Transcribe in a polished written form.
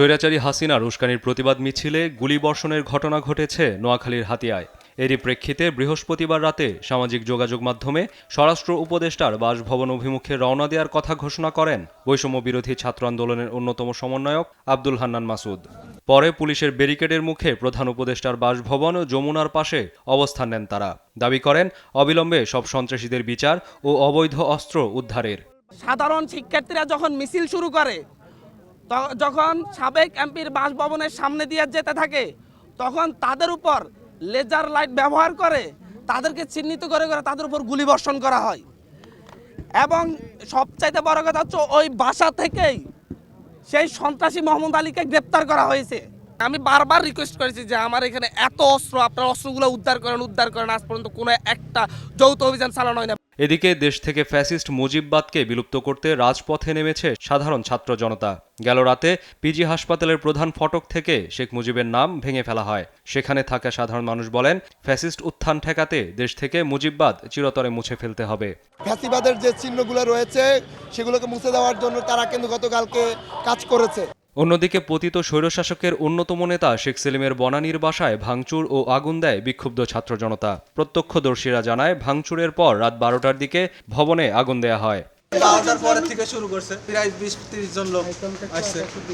স্বৈরাচারী হাসিনার উস্কানির প্রতিবাদ মিছিলে গুলিবর্ষণের ঘটনা ঘটেছে নোয়াখালীর হাতিয়ায়। এরই প্রেক্ষিতে বৃহস্পতিবার রাতে সামাজিক যোগাযোগ মাধ্যমে স্বরাষ্ট্র উপদেষ্টার বাসভবন অভিমুখে রওনা দেওয়ার কথা ঘোষণা করেন বৈষম্য বিরোধী ছাত্র আন্দোলনের অন্যতম সমন্বয়ক আব্দুল হান্নান মাসুদ। পরে পুলিশের ব্যারিকেডের মুখে প্রধান উপদেষ্টার বাসভবন যমুনার পাশে অবস্থান নেন তারা। দাবি করেন অবিলম্বে সব সন্ত্রাসীদের বিচার ও অবৈধ অস্ত্র উদ্ধারের। সাধারণ শিক্ষার্থীরা যখন মিছিল শুরু করে, যখন সাবেক এমপির বাসভবনের সামনে দিয়ে যেতে থাকে, তখন তাদের উপর লেজার লাইট ব্যবহার করে তাদেরকে চিহ্নিত করে তাদের উপর গুলিবর্ষণ করা হয়। এবং সবচাইতে বড় কথা হচ্ছে ওই বাসা থেকেই সেই সন্ত্রাসী মোহাম্মদ আলীকে গ্রেপ্তার করা হয়েছে। আমি বারবার রিকোয়েস্ট করেছি যে আমার এখানে এত অস্ত্র, আপনার অস্ত্রগুলো উদ্ধার করেন। আজ পর্যন্ত কোনো একটা যৌথ অভিযান চালানো হয় না। এদিকে দেশ থেকে ফ্যাসিস্ট মুজিববাদকে বিলুপ্ত করতে রাজপথে নেমেছে সাধারণ ছাত্র জনতা। গেল রাতে পিজি হাসপাতালের প্রধান ফটক থেকে শেখ মুজিবের নাম ভেঙে ফেলা হয়। সেখানে থাকা সাধারণ মানুষ বলেন, ফ্যাসিস্ট উত্থান ঠেকাতে দেশ থেকে মুজিববাদ চিরতরে মুছে ফেলতে হবে। ফ্যাসিবাদের যে চিহ্নগুলো রয়েছে সেগুলোকে মুছে দেওয়ার জন্য তারা কিন্তু গতকালকে কাজ করেছে। অন্যদিকে পতিত স্বৈরশাসকের অন্যতম নেতা শেখ সেলিমের বনানীর বাসায় ভাঙচুর ও আগুন দেয় বিক্ষুব্ধ ছাত্র জনতা। প্রত্যক্ষদর্শীরা জানায়, ভাঙচুরের পর রাত 12টার দিকে ভবনে আগুন দেয়া হয়। 12টার পরের থেকে শুরু করছে, প্রায় 20-30 জন লোক আসছে।